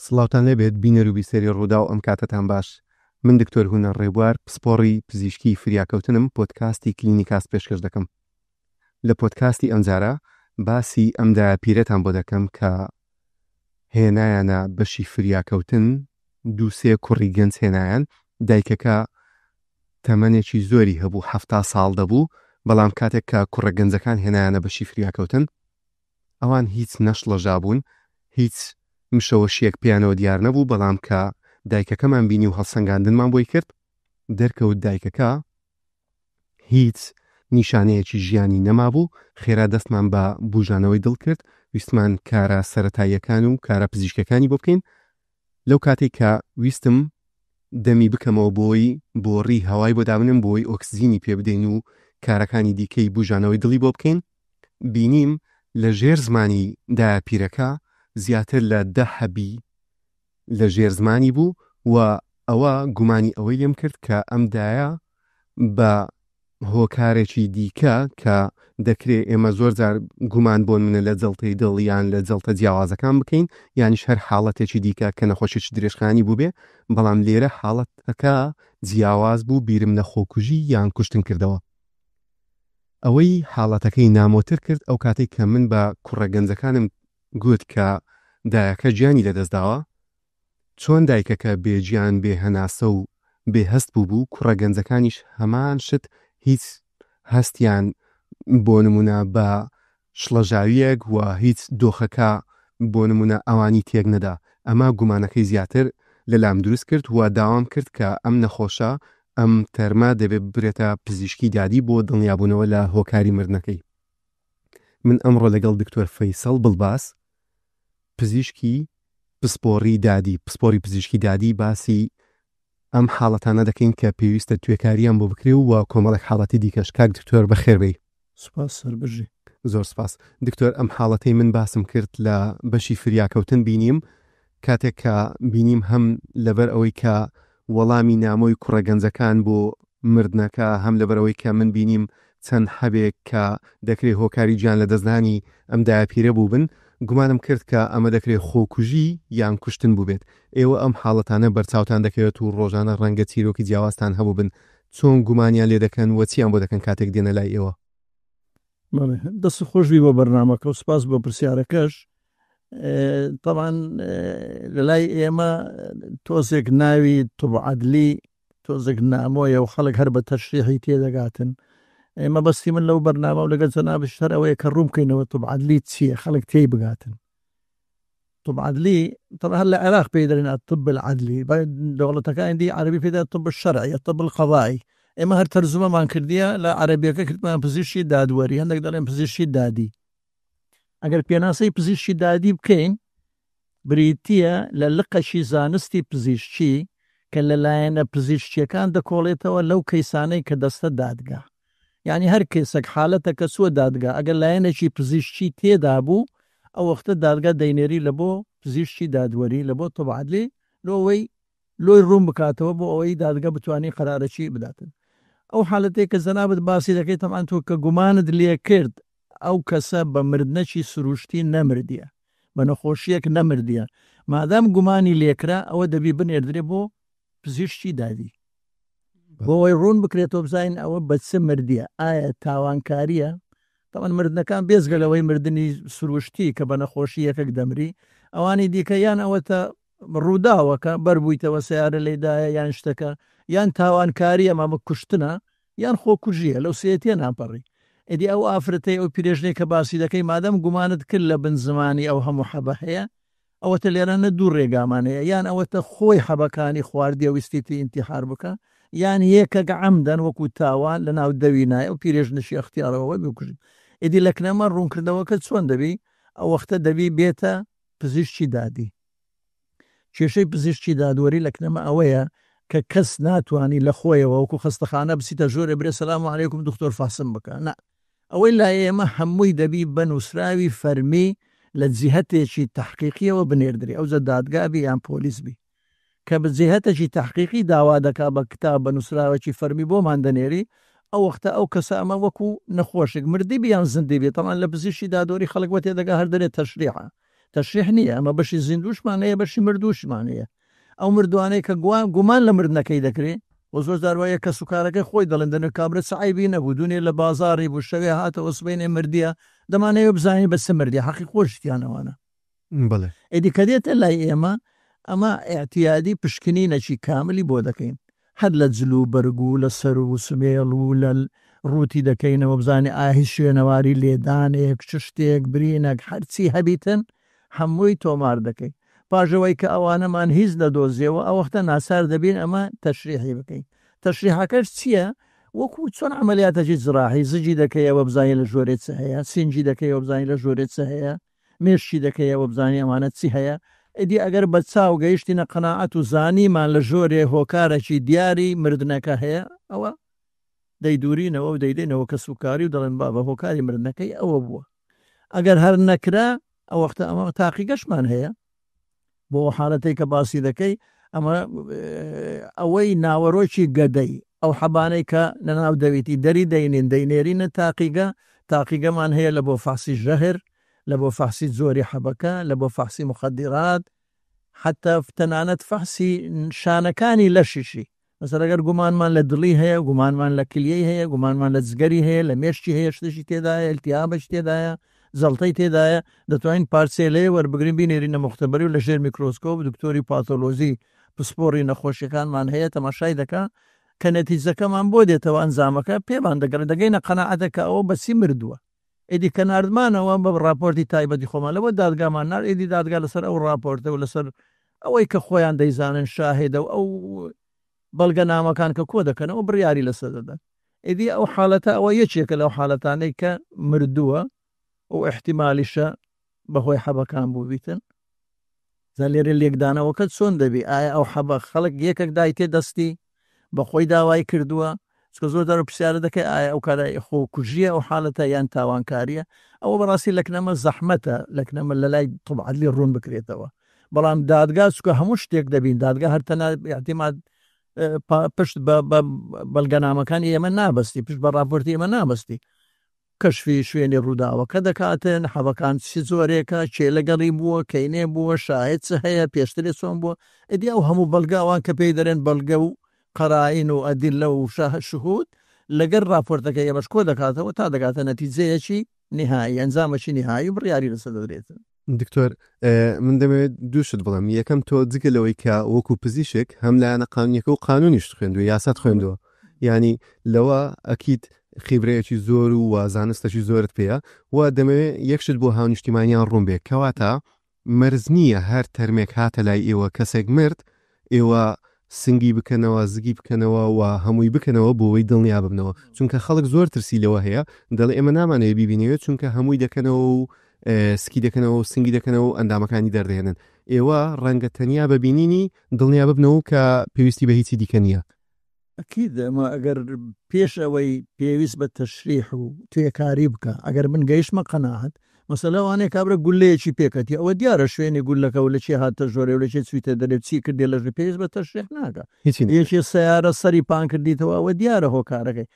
سڵاوتان لێبێت بینەر و بیسەری ڕوودا و ئەم کاتتان باش. من دکتۆر هونەر ڕێبوار پسپۆڕی پزیشکی فریاکەوتنم پۆدکاستی کلینیکاس پێشکەش دەکەم. لە پۆدکاستی ئەمجارە باسی ئەمدا پیرەتان بۆ دەکەم کە هێنایانە بەشی فریاکەوتن دووسێ کوڕی گەنج هێنایان. دایکەکە تەمەنێکی زۆری هەبوو 70 ساڵ دەبوو، بەڵام کاتێک کە کوڕە گەنجەکان هێنایانە بەشی فریاکەوتن ئەوان هیچ نەشڵەژا بوون، هیچ مشەوەشیەک پیانەوە دیار نەبوو، بەڵام کە دایکەکەمان بینی و هەڵسەنگاندنمان بۆی کرد دەرکەوت دایکەکە هیچ نیشانەیەکی ژیانی نەمابوو. خێرا دەستمان بە بوژانەوەی دڵ کرد، ویستمان کارە سەرەتاییەکان و کارە پزیشکەکانی بۆ بکەین. لەو کاتێک کە ویستم دەمی بکەمەوە بۆ ڕی هەوای بۆ دابنم بۆی ئۆکسزیینی پێ بدەین و کارەکانی دیکەی بوژانەوەی دڵی بۆ بکەین، بینیم لە ژێر زمانی داپیرەکە زیاتر لە 10 هەبی لە ژێر زمانی بوو و ئەوە گومانی ئەوەی لێم کرد کە ئەمدایە بە هۆکارێکی دیکە کە دەکرێت ئێمە زۆر جار گومان بۆن منە لە جەڵتەی دڵ یان لە جەڵتە جیاوازەکان بکەین، یانیش هەر حاڵەتێکی دیکە کە نەخۆشیی درێژخانی بوو بێ، بەڵام لێرە حاڵەتەکە جیاواز بوو، بیرم لە خۆکوژی یان کوشتن کردەوە. ئەوەی حاڵەتەکەی نامۆتر کرد ئەو کاتێک کە من بە کوڕە گەنجەکانم گوت کە دایەکە گیانی لەدەستداوە، چۆن دایکەکە بێگیان بێ هەناسە و بێ هەست بوو، کوڕە گەنجەکانیش هەمان شت هیچ هەستیان بۆ نمونە بە شڵەژاویەک و هیچ دۆخەکە بۆ نمونە ئەوانی تێک نەدا. ئەمە گومانەکەی زیاتر لەلام دروست کرد و داوام کرد کە ئەم نەخۆشە ئەم تەرمە دەبێت برێتە پزیشکی دادی بۆ دڵنیابوونەوە لە هۆکاری مردنەکەی. من ئەمڕۆ لەگەڵ دکتۆر فەیسەڵ بڵباس پزیشکی پسپۆڕی پزیشکی دادی باسی ئەم حاڵەتانە دەکەین کە پێویستە توێکاریان بۆ بکرێ و کۆمەڵێک حاڵەتی دیکەش. کاک دکتۆر بەخێربەی. سوپاس سەربژی. زۆر سپاس دکتۆر. ئەم حاڵەتەی من باسم کرد لە بەشی فریاکەوتن بینیم، کاتێک کە بینیم هەم لەبەر ئەوەی کە وەڵامی نامۆی کوڕە گەنجەکان بۆ مردنەکە، هەم لەبەرەوەی کە من بینیم چەند هەبێک کە دەکرێت هۆکاری گیان لە دەستدانی ئەم دایاپیرە بوو بن، گومانم کرد کە ئەمە دەکرێت خۆکوژی یان کوشتن بوو بێت. ئێوە ئەم حاڵەتانە بەرچاوتان دەکەوێت و ڕۆژانە ڕەنگە چیرۆکی جیاوازتان هەبوو بن، چۆن گومانیان لێ دەکەن و چیان بۆ دەکەن کاتێک دێنە لای ئێوە؟ دەست خۆشبی بۆ بەرنامەکە و سپاس بۆ پرسیارەکەش. طبعاً لەلای ئێمە تۆزێک ناوی توبعەدلی تۆزێک نامۆیە و خەڵک هەر بە تەشریحی تێدەگاتن. ئێمە بەستی من لەو بەرنامە و لەگەڵ جەنابش هەر ئەوەیە کە ڕوون بکەینەوە توبعەدلی چییە، خەڵک تێی بگاتن. توبعەدلی طبعا هەر لە عێراق پێی دەڵێن الطب العەدلی، دەوڵەتەکانی دی عەربی پێی دەڵێن الطب الشەرعی، الطب القەضایی. ئێمە هەر تەرجمەمان کردیە لە عەربیەکە کردمان پزیشکی دادوەری، هەندێک دەڵێن پزیشکی دادی. ئەگەر پێناسەی پزیشکی دادی بکەین بریتیە لە لقەشی زانستی پزیشکی کە لەلایەنە پزیشکیەکان دەکۆڵێتەوە لەو کەیسانەی کە دەستە دادگا. یعنی هەر کێسێک حالەتە کە سووە دادگا ئەگەر لایەنێکی پزیشکی تێدا بوو ئەو وەختە دادگا دەینێری لە بۆ پزیشکی دادوەری، لە بۆ توبعەدلی لۆی ڕوون بکاتەوە بۆ ئەوەی دادگا بتوانێت قەرارەکی بداتن. ئەو حالەتێک کە جەنابەت باسی دەکەی تەمان تۆ کە گومانت لێ کرد ئەو کەسە بە مردنەکی سروشتی نەمردیە، بە نەخۆشیەک نەمردیە، مادام گومانی لێکرا ئەوە دەبی بنێردرێ بۆ پزیشکی دادی بۆ ئەوەی ڕوون بکرێتەوە بزانین ئەوە بە چ مردیە، ئایا تاوانکاریە. تەمان مردنەکان بێزگەلەوەی مردنی سروشتی کە بە نەخۆشی یەکێک دەمری، ئەوانی دیکە یان ئەوەتە ڕووداوەکە بەربوویتەوە سیارە لێدایە یان شتەکە، یان تاوانکاری ئەمە بە کوشتنە یان خۆکوژیە، لەو سێتیە ناپەڕی. ئیدی ئەو ئافرەتەی ئەو پیرێژنەی کە باسی دەکەی مادەم گومانت کرد لە بن زمانی ئەو هەموو حەبە هەیە، ئەوەتە لێرانە دوو ڕێگامانەیە، یان ئەوەتە خۆی حەبەکانی خواردیە ویستیتی ئینتیحار بکە، یان یەکەک عەمدەن وەکو تاوان لە ناو دەوی نایە و پیرێژنشی ئەختیارەوە بکوژی. ئیدی لە کنەمە ڕوونکردنەوەکە چۆن دەبی؟ ئەو وەختە دەبی بێتە پزیشکی دادی. کێشەی پزیشکی دادوەری لە کنەمە ئەوەیە کە کەس ناتوانانی لە خۆیەوە وەکو خستەخانە بچیتە ژۆرە برێ سەلام عەلەیکوم دکتۆر فاسم بکە، نە، ئەوەی لای ئێمە هەمووی دەبی بە نووسراوی فەرمی لە جیهەتێکی تەحقیقیەوە بنێردرێ، ئەو زە دادگابی یان پۆلیسبی کە بە جیهەتێکی تەحقیقی داوا دەکا بە کتاب بە نووسراوەکی فەرمی بۆمان دەنێری، ئەو وەختە ئەو کەسە ئەمە وەکو نەخۆشێک مردی بیان زندی بێت. تەمان لە پزیشکی دادوەری خەڵک وە تێدەگا هەر دەرێت تەشریحە تەشریح نییە، ئەمە بەشی زیندوشمانەیە، بەشی مردوشمانەیە. ئەو مردوانەی کە گومان لە مردنەکەی دەکرێت و زۆر داروایە کە سوکارەکەی خۆی دەڵێن دەنێ کابرا سعیبی نەبوو دونێ لە بازاری بوو شەوێ هاتە وسبینێ مردیە دەمانەوە بزانین بەسە مردی حەقی خۆشتیانەوەنە. بڵێ ئیدی کە دێتە لای ئێمە ئەمە ئاعتیادی پشکنینەکی کاملی بۆ دەکەین، هەر لە جلو بەرگو لە سەر و سمێڵ و لە ڕووتی دەکەینەوە بزانانی ئاهی شوێنەواری لێدانێک چ شتێک برینەک هەرچی هەبیتن هەمووی تۆمار دەکەین. پاژەوەی کە ئەوانەمان هیچ دەدۆزیەوە ئەو وەختە ناسار دەبین ئەمە تەشریحی بکەین. تەشریحەکەش چییە؟ وەکو چۆن عملیاتەکی جراحی زجی دەکەیەوە بزانین لە ژۆرێت چ هەیە، سینجی دەکەیەوە بزانین لە ژۆرێت چ هەیە، مێشتی دەکەیەوە بزانانی ئەمانە چی هەیە. ئیدی ئەگەر بە چاو گەیشتینە قەناعەت و زانیمان لە ژۆرێ هۆکارێکی دیاری مردنەکە هەیە ئەوە دەیدورینەوە و دەیدێنەوە کە سوکاری و دەڵێن با بە هۆکاری مردنەکەی ئەوە بووە. ئەگەر هەر نەکرا ئەو وەختە ئەمە تاقیگەشمان هەیە بۆ حاڵەتەی کە باسی دەکەی ئەمە ئەوەی ناوەڕۆکی گەدەی ئەو حەبانەی کە لەناو دەویتی دەری دەینین دەینێرینە تاقیگەمان هەیە لە بۆ فاحسی ژەهر، لە بۆ فاحسی زۆری حەبەکە، لە بۆ فاحسی مخدرات، حتى تەنانەت فاحسی شانەکانی لەشیشی. مەسەڵەن ئەگەر گومانمان لە دڵی هەیە، گومانمان لە کلیەی هەیە، گومانمان لە جگەری هەیە، لە مێشتی هەیە شتێکی تێدایە، ئەلتیابش تێدایە، زەڵتەی تێدایە، دەتوانین پارسێلەیە وەربگرین بینێرینە مختبەری و لە ژێر میکرۆسکۆپ دکتۆری پاتۆلۆژی پسپۆڕی نەخۆشیەکانمان هەیە تەماشای دەکا کە نەتیجەکەمان بۆ دێتەوە ئەنجامەکە پێمان دەگەینە قەناعەتەکە ئەوە بەچی مردووە. ئیدی کە ناردمانەوە بە ڕاپۆرتی تایبەتی خۆمان لەوە دادگامان نار ئیدی دادگا لەسەر ئەو ڕاپۆرتە و لەسەر ئەوەی کە خۆیان دەیزانن شاهێدە و ئەو بەڵگە نامەکان کە کۆ دەکەنەوە بڕیاری لەسەر دەدەن. ئیدی ئەو حاڵەتە ئەوە یەکێکە لەو حاڵەتانەی کە مردووە و احتیمالیشە بەهۆی حەبەکان بوو بیتن. لێرە لێکدانەوەکە چۆن دەبی؟ ئایا ئەو حەبە خەڵک یەکێک دایتێ دەستی بەخۆی داوای کردووە؟ چکە زۆر دار و پرسیارە دەکەی ئایا ئەو کارای خۆکوژیە ئەو حاڵەتە یان تاوانکاریە؟ ئەوە بەڕاستی لەکنەمە زەحمەتە لەکنەمە لە لای تەبعەدلی ڕوون بکرێتەوە. بەڵام دادگا چکە هەموو شتێک دەبین دادگا هەر تەنها احتیمال پشت بە بەڵگەنامەکانی ئێمە نابستی، پشت بە ڕاپۆرتی ئێمە نابستی، کەشفی شوێنی ڕووداوەکە دەکاتن، حەبەکان چی زۆرێکە، چێ لەگەڵی بووە، کەینێ بووە، شاهد چ هەیە، پێشترێ چۆن بووە. ئیدی ئەو هەموو بەڵگاوان کە پێی دەرێن بەڵگە و قەرائین و ئەدیلە و شهود لەگەر راپۆرتەکە ئێمەش کۆ دەکاتەوە تا دەکاتە نەتیجەیەکی نهایی، ئەنجامەکی نهایی و بڕیاری لەسەر دەدرێتن. دکتۆر من دەمەوێت دووشت بڵم. یەکەم تۆ جگەلەوەی کە وەکو پزیشک هەم لایەنە قانونیەکە و قانونیش خوێندووە یاسات خوێندووە، ینی لەوە ئەکید خیبرەیەکی زۆر و وازانستەشی زۆرت پێەیە و دەمەوێت یەکشت بۆ هاونیشتیمانیان ڕوون بێت کەواتە مەرز نییە هەر تەرمێک هاتە لای ئێوە کەسێک مرد ئێوە سنگی بکەنەوە زگی بکەنەوە و هەمووی بکەنەوە بۆەوەی دڵنیا ببنەوە، چونکە خەڵک زۆر ترسی لەوە هەیە دەڵێ ئێمە نامانەوە بیبینەوێت چونکە هەمووی دەکەنەوە و سکی دەکەنەوە و سنگی دەکەنەوە و ئەندامەکانی دەردێنن. ئێوە ڕەنگە تەنیا ببینینی دڵنیا ببنەوە کە پێویستی بە هیچی دیکە نییە. ئەکید ئەمە ئەگەر پێش ئەوەی پێویست بە تەشریح و توێکاری بکە ئەگەر من گەیشتمە قەناعەت مەسەلەوانەیە کابرا گولەیەکی پێکەتی ئەوە دیارە شوێنی گولەکە و لە چێ هاتە ژۆرێ و لە چێ چویتە دەرێت چی کردێ لەژ پێویست بە تەشریح ناکە یەکی سیارە سەری پان کردیتەوە ئەوە دیارە هۆکارەکەی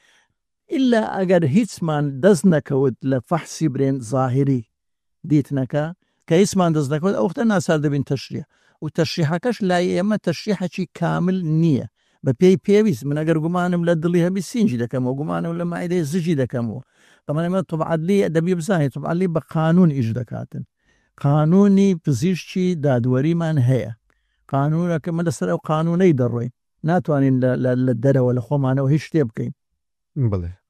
ئللا ئەگەر هیچمان دەست نەکەوت لە فەحسی برێن ظاهری دیتنەکە کە هیچمان دەست نەکەوت ئەو وەختە ناسار دەبین تەشریح و تەشریحەکەش لای ئێمە تەشریحێکی کامل نییە بە پێی پێویست. من ئەگەر گومانم لە دڵی هەبی سینجی دەکەمەوە گومانم لە مایدەی زجی دەکەمەوە طبعا ئێمە تەبعەدلی دەبی بزانێت تەبعەدلی بە قانون ئیش دەکاتن. قانونی پزیشکی دادوەریمان هەیە قانونەکە من لەسەر ئەو قانونەی دەڕۆین ناتوانین لە دەرەوە لە خۆمانەوە هیچ شتێ بکەین.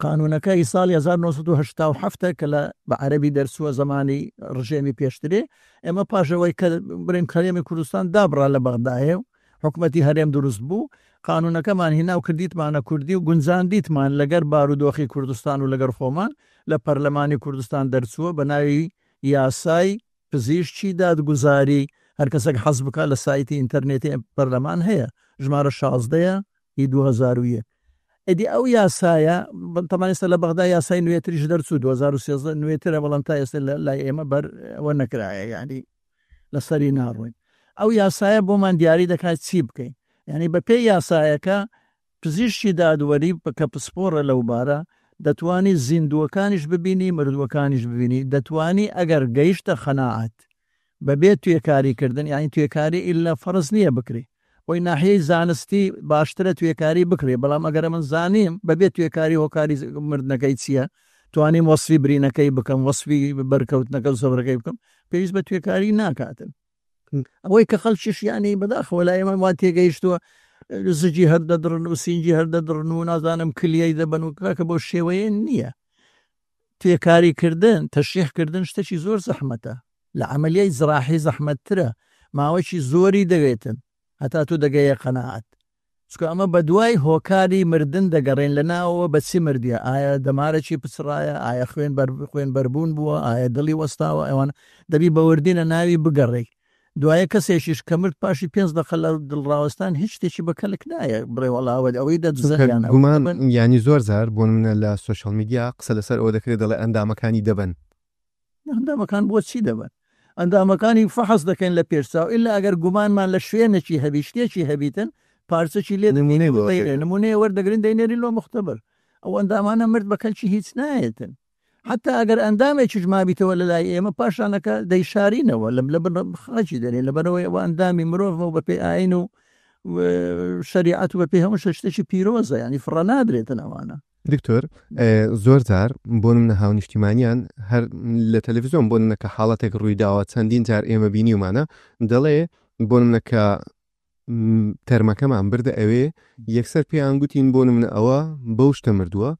قانونەکەی ساڵی 1970 کە لە بە عەرەبی دەرسووە زمانی ڕژێمی پێشترێ ئێمە پاشەوەی کە برین کەرێمی کوردستان دابڕا لە بەغدایە و حکومەتی هەرێم دروست بوو قانونەکەمان هینا و کردیتمانە کوردی و گونجاندیتمان لەگەر بارودۆخی کوردستان و لەگەر خۆمان لە پەرلەمانی کوردستان دەرچووە بە ناوی یاسای پزیشکی دادگوزاری هەر کەسێک حەز بکات لە سایتی ئینتەرنێتی پەرلەمان هەیە ژمارە 16 2001 ئەدی ئەو یاسایە تەمانێستا لە بەغدا یاسای نوێتریش دەرچوو 2013 نوێترە بەڵام تا ئێستا لای ئێمە بەر ئەوە نەکرایە یعنی لەسەری ناڕوین. ئەو یاسایە بۆمان دیاری دەکات چی بکەین یعنی بە پێی یاسایەکە پزیشکی دادوەری کە پسپۆڕە لەو بارە دەتوانی زیندووەکانیش ببینی مردووەکانیش ببینی دەتوانی ئەگەر گەیشتە خەناعەت بەبێت توێکاریکردن یانی توێکاری ئللا فەرز نییە بکرێ بۆی ناحیەی زانستی باشترە توێکاری بکرێ بەڵام ئەگەر من زانیم بەبێت توێکاری هۆکاری مردنەکەی چییە توانیم وەسفی برینەکەی بکەم وەسفی بەرکەوتنەکە زەبرەکەی بکەم پێویست بە توێکاری ناکاتن ئەوەی کە خەڵکیش یانی بەداخەوە لای ئێمە وا تێگەیشتووە زجی هەردەدڕن و سینجی هەردەدڕن و نازانم کلیەی دەبن و کاکە بۆ شێوەیە نییە توێکاریکردن تەشریحکردن شتێکی زۆر زەحمەتە لە عەمەلیای جراحی زەحمەتترە ماوەیەکی زۆری دەوێتن هەتا تو دەگەیە قەناعەت چکە ئەمە بە دوای هۆکاری مردن دەگەڕێن لە ناوەوە بە چی مردیە ئایا دەمارەکی پچڕایە ئایا خوێن بەربوون بووە ئایا دڵی وەستاوە ئەوان دەبی بەوردینە ناوی بگەڕێ دوایە کەسێکیش کە مرد پاشی 5 دقە لە دڵڕاوەستان هیچ شتێکی بەکەلک نایە بڕێوەڵاوە ئەوەی دەجزەیان گومان ینی زۆر زار بۆ منە لە سوشال میدیا قسە لەسەر ئەوە دەکرێت دەڵێ ئەندامەکانی دەبن ئەندامەکان بۆ چی دەبن ئەندامەکانی فەحەز دەکەن لە پێشچاو ئللا ئەگەر گومانمان لە شوێنێکی هەبی شتێکی هەبیتن پارچەکی لێ نمونەیە وەردەگرن دەینێری لۆ مختبر ئەو ئەندامانە مرد بەکەلکی هیچ نایەتن حتى ئەگەر ئەندامێکیش مابیتەوە لە لای ئێمە پاشانەکە دەیشارینەوە لە خەڵکی دەرێن لەبەرەوەی ئەوە ئەندامی مرۆڤ بە پێی ئاین و شریعەت و بە پێی هەموو شتێکی پیرۆزە ینی فڕە نادرێتن ئەوانە دکتۆر زۆر جار بۆ منە هاونیشتیمانیان هەر لە تەلەڤیزۆن بۆ منە کە حاڵەتێک ڕوویداوە چەندین جار ئێمە بینیومانە دەڵێ بۆ منە کە تەرمەکەمان بردە ئەوێ یەکسەر پێیان گوتین بۆ منە ئەوە بەو شتە مردووە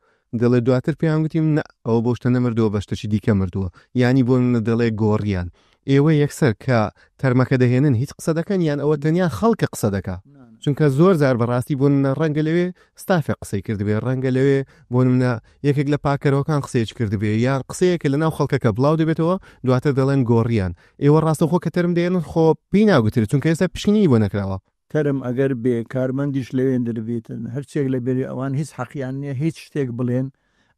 دەڵێ دواتر پێیان گوتیم ئەوە بۆ شتە نەمردووە بە شتەی دیکە مردووە ینی بۆ منە دەڵێ گۆڕیان ئێوە یەکسەر کە تەرمەکە دەهێنن هیچ قسە دەکەن یان ئەوە دنیا خەڵکە قسە دەکا چونکە زۆر زار بەڕاستی بۆ منە ڕەنگە لەوێ ستافێ قسەی کردبێ ڕەنگە لەوێ بۆ منە یەکێک لە پاکەرەوەکان قسەیەک کردبێ یان قسەیەکە لە ناو خەڵکەکە بڵاو دەبێتەوە دواتر دەڵێن گۆڕیان ئێوە ڕاستەخۆ کە تەرم دێنن خۆ پێی ناگوترێت چونکە ئێستا پشکنی بۆ نەکراوە تەرم ئەگەر بێ کارمەندیش لەوێن دەبێتن هەرچێک لە بێری ئەوان هیچ حەقیان نییە هیچ شتێک بڵێن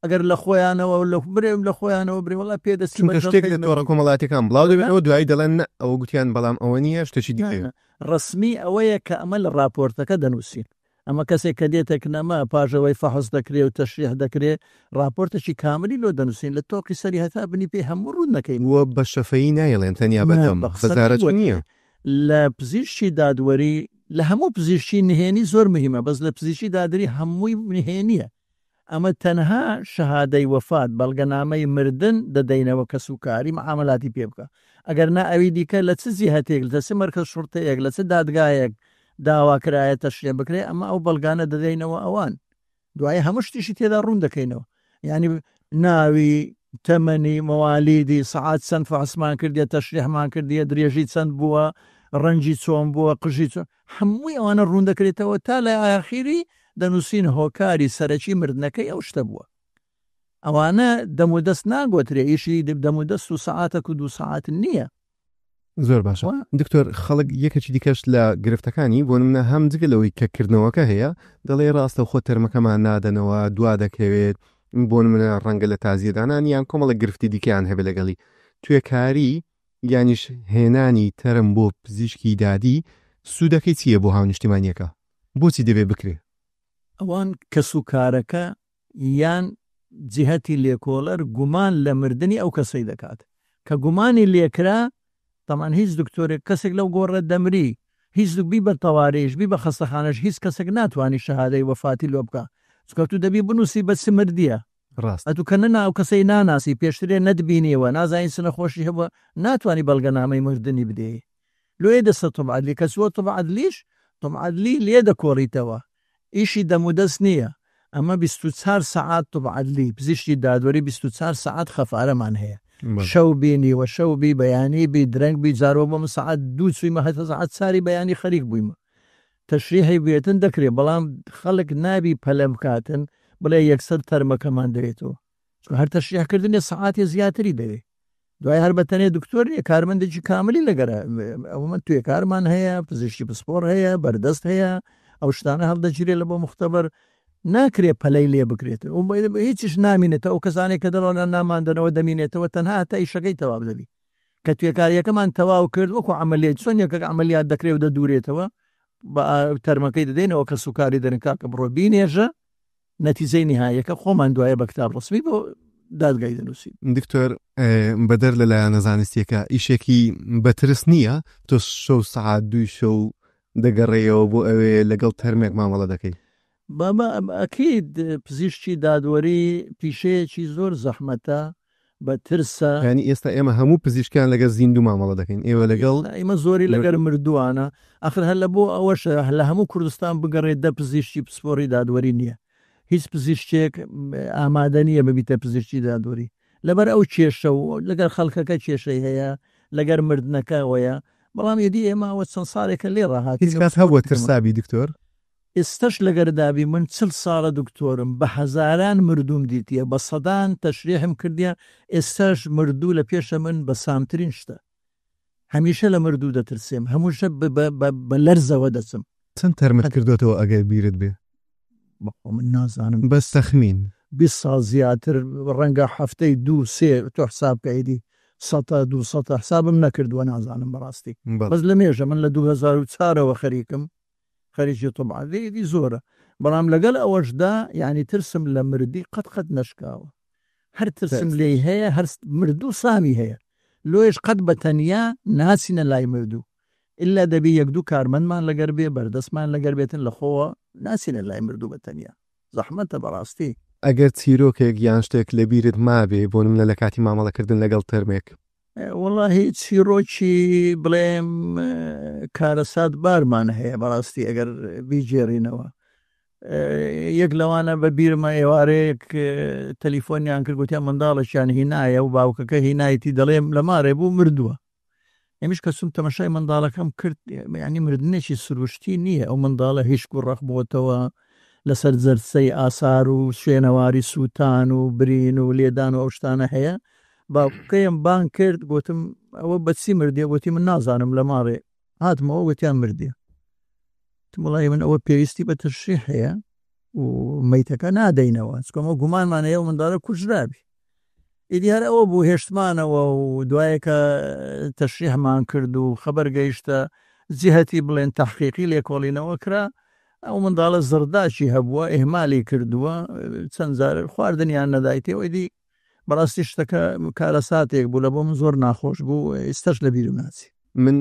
ئەگەر لە خۆیانەوە لە برێم لە خۆیانەوە برێوەڵا پێدەست شتێک لە تۆڕە کۆمەڵاتەکان بڵاو دەبێتەوە دوایی دەڵێن ئەوە گوتیان بەڵام ئەوە نییە شتێکی دیکە ڕسمی ئەوەیە کە ئەمە لە راپۆرتەکە دەنووسین ئەمە کەسێک کە دێتێک نەما پاژەوەی فەحز دەکرێت و تەشریح دەکرێت راپۆرتێکی کاملی لۆ دەنووسین لە تۆقی سەری هەتا بنی پێی هەموو ڕوون نەکەین وە بە شەفەیی نایڵێن تەنیا بەدەم بەزارەت نییە لە پزیشکی دادوەری لە هەموو پزیشکی نهێنی زۆر مهمە بەس لە پزیشکی دادری هەمووی نهێنیە ئەمە تەنها شەهادەی وەفات بەڵگەنامەی مردن دەدەینەوە کە سوکاری معاملاتی پێ بکە ئەگەر نا ئەوی دیکە لە چ زیهەتێک لە چ مەرکەز شوڕتەیەک لە چ دادگایەک داواکرایە تەشرێ بکرێ ئەمە ئەو بەڵگانە دەدەینەوە ئەوان دوایە هەموو شتیشی تێدا ڕوون دەکەینەوە ینی ناوی تەمەنی مەوالیدی سەعات چەند فەحسمان کردیە تەشریحمان کردیە درێژی چەند بووە ڕەنجی چۆن بووە قژی چۆن هەمووی ئەوانە ڕوون دەکرێتەوە تا لە ئاخیری دەنووسین هۆکاری سەرەکی مردنەکەی ئەو شتە بووە ئەوانە دەمودەست ناگۆترێ ئیشی دەمودەست و سەعاتێک و 2 سەعات نییە زۆر باشە دکتۆر خەڵک یەکەکی دیکەش لە گرفتەکانی بۆ منە هەم جگەلەوەی کە کردنەوەکە هەیە دەڵێ ڕاستە خۆ تەرمەکەمان نادەنەوە دوا دەکەوێت بۆ منە ڕەنگە لە تازیەدانان یان کۆمەڵە گرفتی دیکەیان هەبێ لەگەڵی توێکاری یانیش هێنانی تەرم بۆ پزیشکی دادی سوودەکەی چییە بۆ هاونیشتیمانیەکە بۆچی دەبێ بکرێ ئەوان کە سوکارەکە یان جیهەتی لێکۆڵەر گومان لە مردنی ئەو کەسەی دەکات کە گومانی لێکرا تەمان هیچ دکتۆرێک کەسێک لەو گۆڕە دەمری هیچ بی بە تەوارێژ بی بە خەستەخانەش هیچ کەسێک ناتوانانی شەهادەی وەفاتی لۆ بکە چکە تو دەبی بنووسی بە چ مردیە ڕاست ئەتو کە نەنا ئەو کەسەی ناناسی پێشترێ نەدبینیەوە نازانین سنەخۆشی هەبووە ناتوانانی بەڵگەنامەی مردنی بدەی لێ دەستە تۆمعادلی کە چووە تۆمعادلیش تۆمعادلی لێ دەکۆڕیتەوە ئیشی دەمودەست نییە ئەمە 24 سەعات تۆمعادلی پزیشکی دادوەری 24 سەعات خەفارەمان هەیە شەو بینی و شەو بی بەیانی بی درەنگ بی جارۆ بۆم سەعات 2 چوویمە هەتا سەعات چاری بەیانی خەریک بوویمە تەشریحی بێتن دەکرێت بەڵام خەڵک نابی پەلە بکاتن بڵێ یەکسەر تەرمەکەمان دەوێتەوە هەر تەشریحکردنی سەعاتی زیاتری دەوێت دوای هەر بەتەنێ دکتۆر کارمەندێکی کاملی لەگەرە ئەومە توێ کارمان هەیە پزیشکی پسپۆر هەیە بەردەست هەیە ئەو شتانە هەڵدەگیرێت لە بۆ مختبەر ناکرێ پەلەی لێ بکرێت و هیچیش نامینێتە ئەو کەسانێک کە دەڵۆ ناماندنەوە دەمینێتەوە تەنها تا ئیشەکەی تەواو دەبی کە توێکاریەکەمان تەواو کرد وەکو عملیات چۆن یەکە عملیات دەکرێت و دەدورێتەوە بە تەرمەکەی دەدەینەوە کە سوکاری دەرن کاکە بڕۆ بینێژە نەتیجەی نهاییەکە خۆمان دوایە بە کتاب ڕسمی بۆ دادگای دەنووسین. دکتۆر بەدەر لەلایەنە زانستیەکە ئیشێکی بەترس نییە تۆ شەو سەعات 2 شەو دەگەڕێەوە بۆ ئەوێ لەگەڵ تەرمێک مامەڵە دەکەی؟ بابا ئەکید پزیشکی دادوەری پیشەیەکی زۆر زەحمەتە بە ترسە. ینی ئێستا ئێمە هەموو پزیشکیان لەگەڵ زیندوو مامەڵە دەکەین، ئێوە لەگەڵ ئێمە زۆری لەگەر مردووانە. ئەخر هەر لە بۆ ئەوەشە لە هەموو کوردستان بگەڕێت دە پزیشکی پسپۆری دادوەری نییە، هیچ پزیشکێک ئامادە نییە ببیتە پزیشکی دادوەری لەبەر ئەو کێشە و لەگەر خەڵکەکە کێشەی هەیە لەگەر مردنەکەەوەیە. بەڵام یدی ئێمەوە چەند ساڵێکە لێ ڕاهات هیچ کات هەبووە ترسابی دکتۆر؟ ئێستش لەگەردابی من 40 ساڵە دکتۆرم بە هەزاران مردوم دیتیە، بە سەدان تەشریحم کردیە، ئێستاش مردوو لە پێشە من بە سامترین شتە. هەمیشە لە مردوو دەترسێم، هەمووشە بە لەرزەوە دەچم. چەند تەرمت کردوێتەوە ئەگەر بیرت بێ؟ من نازانم، بەس تەخمین 20 ساڵ زیاتر ڕەنگە هەفتەی 2-3 تۆ حساب کەیدی 100-200 حسابم نەکردووە، نازانم بەڕاستی. بەس لە مێژە من لە 2004ەوە خەریکم، خەریکی تۆبعادی زۆرە، بەڵام لەگەڵ ئەوەشدا یعنی ترسم لە مردی قەت نەشکاوە، هەر ترسم لێ هەیە، هەر مردوو سامی هەیە، لۆیش قەت بە تەنیا ناسینە لای مردوو، ئللا دەبی 1-2 کارمەندمان لەگەر بێ، بەردەستمان لەگەر بێتن لەخۆوە، ناسینە لای مردوو بە تەنیا، زەحمەتە بەڕاستی. ئەگەر چیرۆکێک یان شتێک لە بیرت مابێ بۆ نمونە لە کاتی مامەڵەکردن لەگەڵ تەرمێک؟ وەڵاهی چیرۆکی بڵێم کارەسات بارمان هەیە بەڕاستی ئەگەر بیجێڕینەوە. یەک لەوانە بە بیرمە ئێوارەیەک تەلیفۆنیان کرد گوتیان منداڵەشیان هینایە و باوکەکە هینایەتی دەڵێم لە مارێ بوو مردووە. ئێمیش کەسوم تەمەشای منداڵەکەم کرد، یعنی مردنێکی سروشتی نییە، ئەو منداڵە هیچ و ڕەخ بۆتەوە لەسەر جەرسەی ئاسار و شوێنەواری سووتان و برین و لێدان و ئەو شتانە هەیە. باوکەیم بان کرد، گوتم ئەوە بەچی مردیە؟ گوتی من نازانم، لە ماڕێ هاتمەوە گوتیان مردیە. وڵی من ئەوە پێویستی بە تشریح هەیە و مەیتەکە نادەینەوە، چکۆمە گومانمان هەیە و منداڵە کوژرابی. ئیدیار ئەوە بوو هێشتمانەوە و دوایەکە تشریحمان کرد و خەبەر گەیشتە جیهەتی بڵێن تەحقیقی لێکۆڵینەوە کرا، ئەو منداڵە زرداشی هەبووە، ئێهمالی کردووە، چەند جار خواردنیان نەدایتەوە. ئیدی بەڕاستی شتەکە کارەساتێک بوو، لە بۆ من زۆر ناخۆش بوو، ئێستش لە بیرم ناچی. من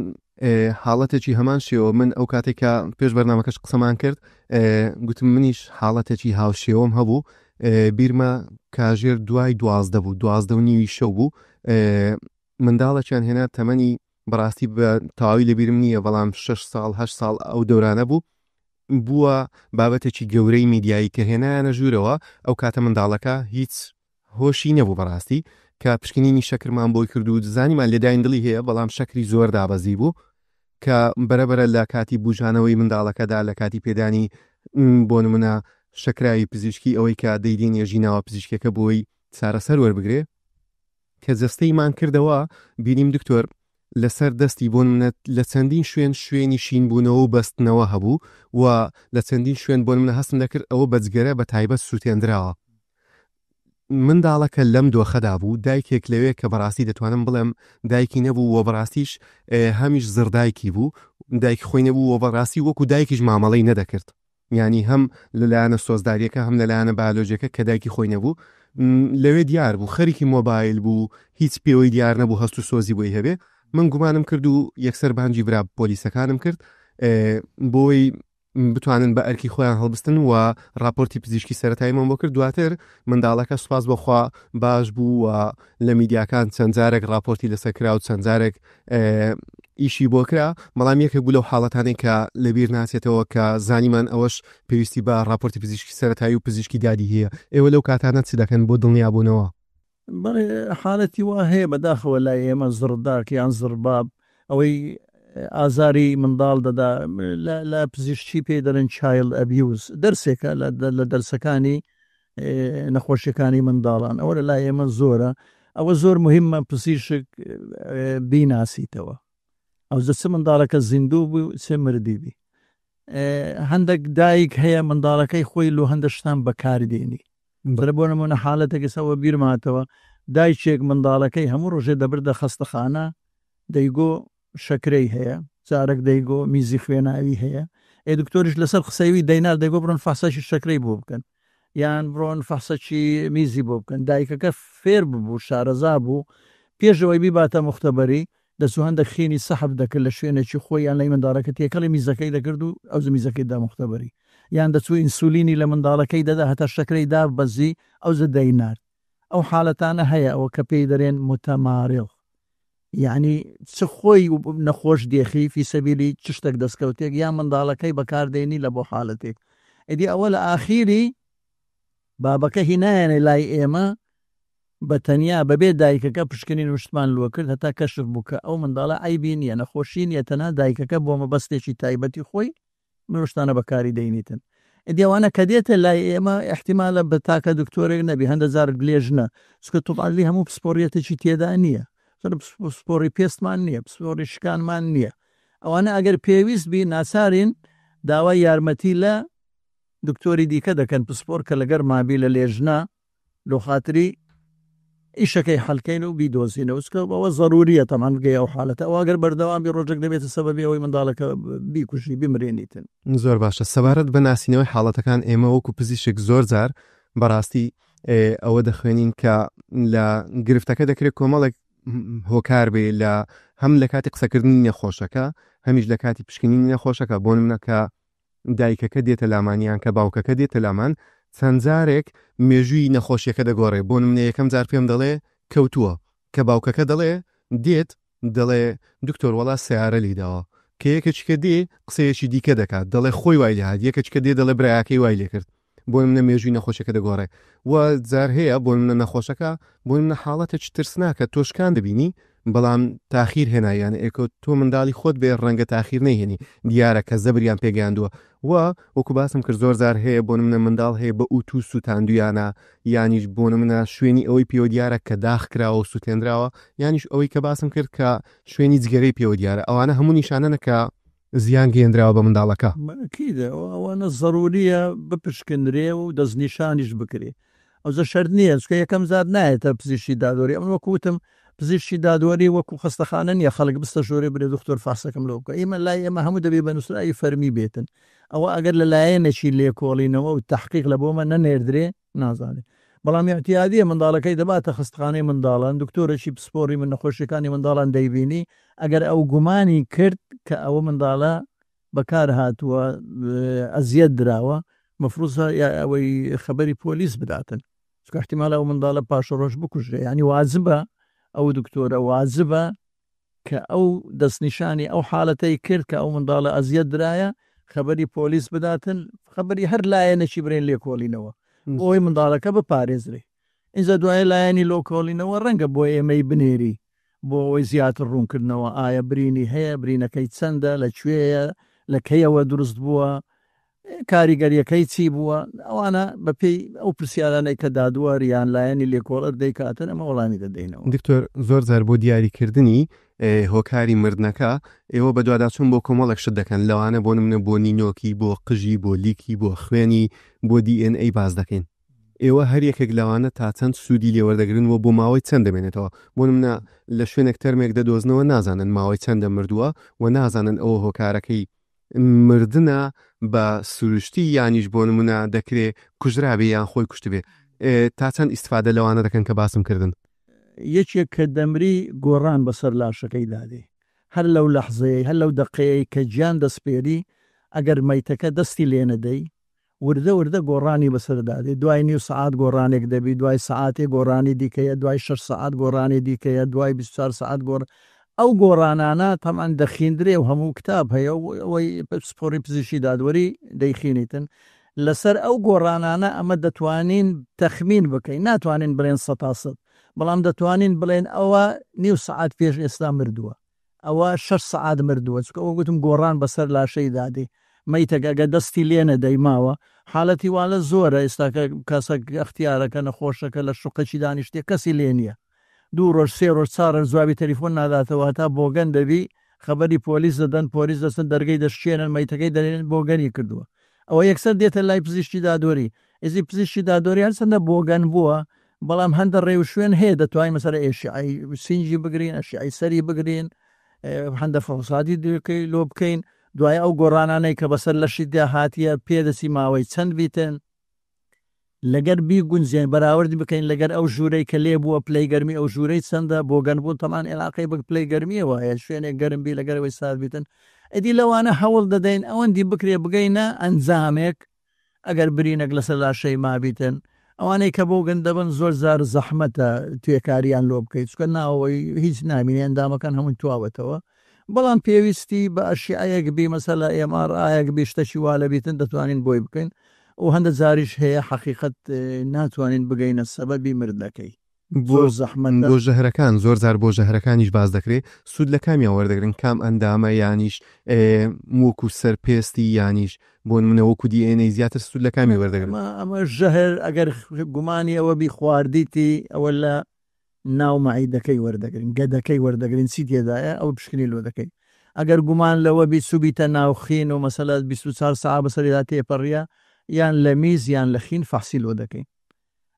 حاڵەتێکی هەمان شێوە، من ئەو کاتێکە پێش بەرنامەکەش قسەمان کرد گوتم منیش حاڵەتێکی هاوشێوەم هەبوو، بیرمە کاژێر دوای 12 بوو، 12:30 شەو بوو، منداڵەکیان هێنا تەمەنی بەڕاستی بە تەواوی لە بیرم نییە، بەڵام 6 ساڵ 8 ساڵ ئەو دەورانە بوو، بووە بابەتێکی گەورەی میدیایی کە هێنایانە ژوورەوە. ئەو کاتە منداڵەکە هیچ هۆشی نەبوو بەڕاستی، کە پشکنینی شەکرمان بۆی کرد و زانیمان لێداین دڵی هەیە، بەڵام شەکری زۆر دابەزی بوو کە بەرەبەرە لە کاتی بوژانەوەی منداڵەکەدا لە کاتی پێدانی بۆ نمونە شەکراوی پزیشکی ئەوەی کە دەیدین ێژیناوە پزیشکەکە بۆی چارەسەر وەربگرێ، کە جەستەیمان کردەوە بینیم دکتۆر لەسەر دەستی بۆ نمونە لە چەندین شوێنی شین بوونەوە و بەستنەوە هەبوو و لە چەندین شوێن بۆ نمونە هەستم دەکرد ئەوە بەجگەرە بە تایبەت سووتێنراوە. منداڵەکە لەم دۆخەدا بوو، دایکێک لەوێ کە بەڕاستی دەتوانم بڵێم دایکی نەبوو و بەڕاستیش هەمیش زردایکی بوو، دایک خۆی نەبوو و بەڕاستی وەکو دایکیش مامەڵەی نەدەکرد، ینی هەم لەلایەنە سۆزداریەکە هەم لەلایەنە بایۆلۆژیەکە کە دایکی خۆی نەبوو، لەوێ دیار بوو، خەریکی مۆبایل بوو، هیچ پێوەی دیار نەبوو هەست و سۆزی بۆی هەبێ. من گومانم کرد و یەکسەر بانجی برا پۆلیسەکانم کرد بۆی بتوانن بە ئەرکی خۆیان هەڵبستن و راپۆرتی پزیشکی سەرەتاییمان بۆ کرد. دواتر منداڵەکە سوپاس بەخوا باش بوو و لە میدیاکان چەند جارێک راپۆرتی لەسەر کرا و چەند جارێک ئیشی بۆ کرا، بەڵام یەکێک بوو لەو حاڵەتانەی کە لەبیر ناچێتەوە کە زانیمان ئەوەش پێویستی بە راپۆرتی پزیشکی سەرەتایی و پزیشکی دادی هەیە. ئێوە لەو کاتانە چی دەکەن بۆ دڵنیابوونەوە؟ حاڵەتی وا هەیە بەداخەوە لای ئێمە زڕدارکیان زڕباب ئەوەی ئازاری منداڵ دەدا، لە پزیشکی پێ دەرن چایلد ئەبیوز، دەرسێکە لە دەرسەکانی نەخۆشیەکانی منداڵان، ئەوە لە لای ئێمە زۆرە، ئەوە زۆر مهمە پزیشک بیناسیتەوە. ئەو چ منداڵەکە زیندوو بوو چێ مردی بی. هەندێک دایک هەیە منداڵەکەی خۆی لۆ هەندە شتان بەکاردێنی، بەرە بۆ نمونە حاڵەتێکەوە بیرماتەوە دایکێک منداڵەکەی هەموو ڕۆژێ دەبردە خەستەخانە، دەیگۆ شەکرەی هەیە، جارێک دەیگۆ میزی خوێناوی هەیە، دکتۆریش لەسەر قسەوی دەینار دەیگۆ بڕن فاساشی شەکرەی بۆ بکەن، یان بڕۆن فەحسەکی میزی بۆ بکەن دایکەکە فێر ببوو شارەزا بوو پێشەوەی بیباتە مختبەری دەچوو هەندێک خێنی سەحب دەکرد لە شوێنێکی خۆی یان لەی منداڵەکە تێکەڵی میزەکەی دەکرد و ئەو میزەکەیدا مختبەری یان دەچوو ئینسولینی لە منداڵەکەی دەدا هەتا شەکرەی دا بەزی ئەو زەدەی نار ئەو حاڵەتانە هەیە ئەوە کە پێی دەرێن متەمارڵ یعنی چ خۆی نەخۆش دێخی فی سەبیلی چ شتێک دەستکەوتێک یان منداڵەکەی بەکاردێنی لە بۆ حاڵەتێک ئیدی ئەوە لە ئاخیری بابەکە هینایەنە لای ئێمە بە تەنیا بەبێ دایکەکە پشکنی نوشتمان لوە کرد هەتا کەشف بووکە ئەو منداڵە ئایبی نیە نەخۆشی نیە تەنها دایکەکە بۆ مەبەستێکی تایبەتی خۆی منوشتانە بەکاری دەینیتن ئەدیوانە کە دێتە لای ئێمە احتیمالە بە تاکە دکتۆرێک نەبی هەندە زار گلێژنە چکە توپعالی هەموو پسپۆریەتێکی تێدا نییە پسپۆری پێستمان نییە پسپۆری شکانمان نییە ئەوانە ئەگەر پێویست بی ناسارین داوای یارمەتی لە دکتۆری دیکە دەکەن پسپۆر کە لەگەر مابی لە لێژنا لۆ خاتری ئیشەکەی حەلکەین و بیدۆزینەوەچکە ئەوە ضروریە تەمان گەی ئەو حالەتە ئەوەگەر بەردەوامی ڕۆژێک دەبێتە سەبەبی ئەوەی منداڵەکە بیکوژی بمرێنیتن زۆر باشە سەبارەت بە ناسینەوەی حاڵەتەکان ئێمە وەکو پزیشک زۆر جار بەڕاستی ئەوە دەخوێنین کە لە گرفتەکە دەکرێت کۆمەڵێک هۆکار بێ لە هەم لە کاتی قسەکردنی نەخۆشەکە هەمیش لە کاتی پشکنینی نەخۆشەکە بۆ نمونەکە دایکەکە دێتە لامانیان کە باوکەکە دێتە لامان چەند جارێک مێژووی نەخۆشیەکە دەگۆڕێ بۆ نمونە یەکەم جار پێم دەڵێ کەوتووە کە باوکەکە دەڵێ دێت دەڵێ دکتۆر وەڵا سیارە لیداوە کە یەکەچکە دێ قسەیەکی دیکە دەکات دەڵێ خۆی وای لێ هات یەکەچکە دێ دەڵێ برایەکەی وای لێ کرد بۆ منە مێژووی نەخۆشەکە دەگۆڕێ و جار هەیە بۆ منە نەخۆشەکە بۆ منە حاڵەتێکی ترسناکە تۆشکان دەبینی بەڵام تاخیر هێنایانە ئێکۆ تۆ منداڵی خۆت بێ ڕەنگە تاخیر نەهێنی دیارە کە زەبریان پێگەیاندووە و وەکو باسم کرد زۆر زار هەیە بۆ منە منداڵ هەیە بە ئوتو سووتاندویانە یانیش بۆ منە شوێنی ئەوەی پێوە دیارە کە داخکراوە و سووتێنراوە یانیش ئەوەی کە باسم کرد کە شوێنی جگەرەی پێوە دیارە ئەوانە هەموو نیشانەنە کە زیان گەێنراوە بە منداڵەکە ئەوانە ضروریە بپشکندرێ و دەستنیشانیش بکرێ ئەو زە شەرت نییە چکە یەکەم زار نایێتە پزیشکی دادوەری ئەم وەکوتم پزیشکی دادوەری وەکو خستەخانە نیە خەڵک بستە ژۆرێ برێ دکتۆر فاسەکەم لەو بکە ئێمە لای ئێمە هەموو دەبێ بە نووسایی فەرمی بێتن ئەوە ئەگەر لە لایەنێکی لێکۆڵینەوە و تحقیق لە بۆمە نەنێردرێ نازانێت بەڵام اعتیادیە منداڵەکەی دەباتە خستخانەی منداڵان دکتۆرێکی پسپۆری من نەخۆشیەکانی منداڵان دەیبینی ئەگەر ئەو گومانی کرد کە ئەوە منداڵە بەکار هاتووە ئەزیەت دراوە مەفروضە ئەوەی خەبەری پۆلیس بداتن چکە احتیمالە ئەو منداڵە پاشە ڕۆژ بکوژێ ینی وازبە ئەو دکتۆرە وازبە کە ئەو دەستنیشانی ئەو حاڵەتەی کرد کە ئەو منداڵە ئەزیەت درایە خەبەری پۆلیس بداتن خەبەری هەر لایەنێکی برێن لێکۆڵینەوە بۆی منداڵەکە بپارێزرێ ئینجا دوایە لایەنی لۆکۆڵینەوە ڕەنگە بۆ ئێمەی بنێری بۆ ئەوەی زیاتر ڕوونکردنەوە ئایا برینی هەیە برینەکەی چەندە لەکوێیە لە کەیەوە دروست بووە کاریگەریەکەی چی بووە ئەوانە بەپێی ئەو پرسیارانەی کە دادوەریان لایەنی لێکۆڵەر دەیکاتن ئەمە وەڵامی دەدەینەوە دکتۆر زۆر جار بۆ دیاریکردنی هۆکاری مردنەکە ئێوە بە دوواداچوون بۆ کۆمەڵێک شت دەکەن لەوانە بۆ نمونە بۆ نینۆکی بۆ قژی بۆ لیکی بۆ خوێنی بۆ DNA باز دەکەین ئێوە هەر یەکێک لەوانە تا چەند سوودی لێوەردەگرنەوە بۆ ماوەی چەند دەمێنێتەوە بۆ نمونە لە شوێنێک تەرمێک دەدۆزنەوە نازانن ماوەی چەندە مردووە و نازانن ئەوە هۆکارەکەی مردنە بە سروشتی یانیش بۆ نمونە دەکرێت کوژرابێ یان خۆی کوشت بێ تا چەند ئیسفادە لەوانە دەکەن کە باسم کردن یەکێک کە دەمری گۆڕان بەسەر لاشەکەی دادێ هەر لەو لەحزەیە هەر لەو دقەیەی کە گیان دەستپێری ئەگەر مەیتەکە دەستی لێنەدەی وردە گۆڕانی بەسەردادێ دوای نیو سعات گۆڕانێک دەبی دوای سعاتێ گۆڕانی دیکەیە دوای 6 سعات گۆڕانی دیکەیە دوای 24 سعات گۆڕ ئەو گۆڕانانە تەمان دەخیندرێ و هەموو کتاب هەیە ئەوەی سپۆری پزیشکی دادوەری دەیخینیتن لەسەر ئەو گۆڕانانە ئەمە دەتوانین تەخمین بکەین ناتوانین بڵێن 100% بەڵام دەتوانین بڵێن ئەوە نیو سعات پێش ئێستا مردووە ئەوە 6 سعات مردووە چکە ئەوە گوتم گۆڕان بەسەر لاشەی دادێ مەیتەگەگە دەستی لێنە دەیماوە حاڵەتی وانە زۆرە ئێستاکە کەسە اختیارەکە نەخۆشەکە لە شوقەی دانیشتێ کەسی لێ نییە 2 ڕۆژ 3 ڕۆژ 4 زوابی تەلیفۆن ناداتەوە هەتا بۆگەن دەبی خەبەری پۆلیس دەدەن پۆلیس دەستن دەرگەی دەشێنن مەیتەکەی دەێنن بۆگەنی کردووە ئەوە یەکسەر دێتە لای پزیشکی دادوەری ئێزی پزیشکی دادوەری هەر چەندە بۆگەن بووە بەڵام هەندە ڕێو شوێن هەیە دەتوانین مەسەر ئێشعی سینجی بگرین ئەشعی سەری بگرین هەندە فەوسادی دوکەی لۆ بکەین دوای ئەو گۆڕانانەی کە بەسەر لەشی دا هاتیە پێدەسی ماوەی چەند بیتن لەگەر بیگونجێن بەراوردی بکەین لەگەر ئەو ژوورەی کە لێ بووە پلەی گەرمی ئەو ژوورەی چەندە بۆ گەنبوون تەمان عێلاقەی بە پلەی گەرمیەوە هەیە شوێنێک گەرمبی لەگەرەوەی سادبیتن ئەدی لەوانە هەوڵ دەدەین ئەوەندی بکرێ بگەینە ئەنجامێک ئەگەر برینەک لەسەر لاشەی مابیتن ئەوانەی کە بۆ گەندەبن زۆر زار زەحمەتە توێکاریان لۆ بکەیت چکە ناوەوەی هیچ نامینێ ئەندامەکان هەمووی تواوەتەوە بەڵام پێویستی بە ئەشیایەک بی مەسەلا ئێمارایەک بی شتەشی وا لە بیتن دەتوانین بۆی بکەین و هەندە جاریش هەیە حەقیقەت ناتوانین بگەینە سەبەبی مردەکەی بۆ زەحمەت بۆ ژەهرەکان زۆر زار بۆ ژەهرەکانیش باز دەکرێت سوود لە کامیان وەردەگرن کام ئەندامە یانیش وەکو سەرپێستی یانیش بۆ منەوەکو دیێنەی زیاتر سوود لە کامی وەردەگرن ئەمە ژەهر ئەگەر گومانی ئەوە بی خواردیتی ئەوە لە ناو مەعیدەکەی وەردەگرین گەدەکەی وەردەگرین چی تێدایە ئەو پشکنی لۆ دەکەی ئەگەر گومان لەوە بی سوبیتە ناوخین و مەسەلات 24 ساعت بەسەریدا تێپەڕیە یان لە میز یان لە خین فەحسی لۆ دەکەین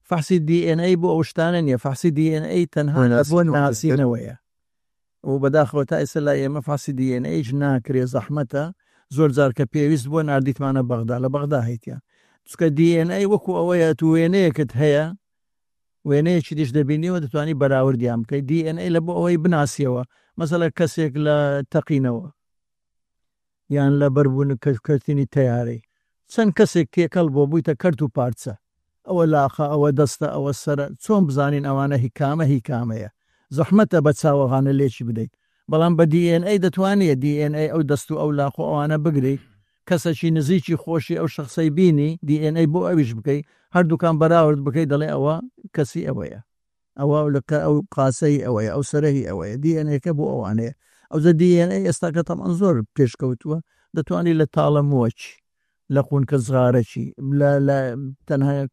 فەحسی DNA بۆ ئەو شتانە نییە فەحسی DNA تەنها بۆ ناسینەوەیە و بەداخەوە تا ئێستا لای ئێمە فەحسی DNA ناکرێ زەحمەتە زۆر جار کە پێویست بۆ نردیتمانە بەغدا لە بەغدا هەیتیان چکە DNA وەکو ئەوەیە تو وێنەیەکت هەیە وێنەیەکی دیش دەبینیەوە دەتوانی بەراوردیان بکەی DNA لە بۆ ئەوەی بناسیەوە مەسەلە کەسێک لە تەقینەوە یان لە بەربوون کەرتینی تەیارەی چەند کەسێک تێکەڵ بۆ بوویتە کەرت و پارچە ئەوە لاخە ئەوە دەستە ئەوە سەرە چۆن بزانین ئەوانە هی کامەیە زەحمەتە بە چاوەغانە لێکی بدەیت بەڵام بە DNA دەتوانێت DNA ئەو دەست و ئەو لاخۆ ئەوانە بگری کەسێکی نزیکی خۆشی ئەو شخصەی بینی DNA بۆ ئەویش بکەی هەردووکان بەراورد بکەی دەڵێ ئەوە کەسی ئەوەیە ئەوە لەکە ئەو قاسەی ئەوەیە ئەو سەرەهی ئەوەیە DNA بۆ ئەوانەیە ئەوزە DNA ئێستاکە تەمان زۆر پێشکەوتووە دەتوانی لە تاڵە مۆچ لە قونکە زغارەکی لە تەنها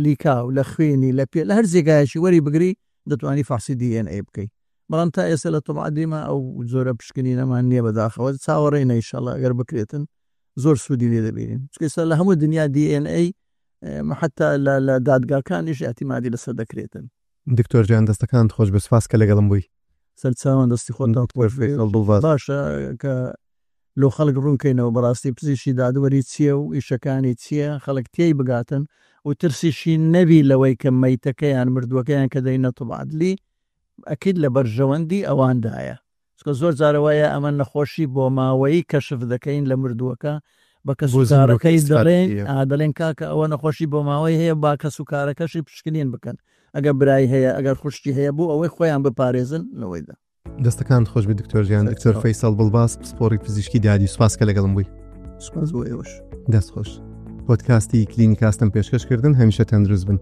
لیکاو لە خوێنی لە پێ لە هەر جێگایەکی وەری بگری دەتوانی فەحسی DNA بکەیت بەڵام تا ئێستا لە تەمادیمە ئەو زۆرە پشکنینەمان نییە بەداخەوە چاوەڕێنە ئینشاڵڵا ئەگەر بکرێتن زۆر سوودی لێ دەبینین چکە لە هەموو دنیا DNA حتا لە دادگاکانیش ئەتیمادی لەسەر دەکرێتن دکتۆر جیان دەستەکان خۆش بە سوپاس کە لەگەڵم بووی سەرچاوان دەستی خۆت باشە کە لۆ خەڵک ڕوونکەینەوە بەڕاستی پزیشی دادوەری چییە و ئیشەکانی چییە خەڵک تێی بگاتن و ترسیشی نەبی لەوەی کە مەیتەکەیان مردووەکەیان کە دەینە تۆبعادلی ئەکید لە بەرژەوەندی ئەواندایە چکە زۆر جارەوەیە ئەمە نەخۆشی بۆ ماوەی کەشف دەکەین لە مردووەکە بە کەسوکارەکەی دەڵێن کاکە ئەوە نەخۆشی بۆ ماوەی هەیە با کەسوکارەکەشی پشکنین بکەن ئەگەر برای هەیە ئەگەر خوشتی هەیە بوو ئەوەی خۆیان بپارێزن لەوەیدا دەستەکان خۆش بێ دکتۆر ژیان دکتۆر فەیساڵ بڵباس پسپۆڕی پزیشکی دادی سوپاس کە لەگەڵم بووی سوپاس بۆ ئێوەش دەست خۆش پۆدکاستی کلینیکاستم پێشکەشکردن هەمیشە تەندروست بن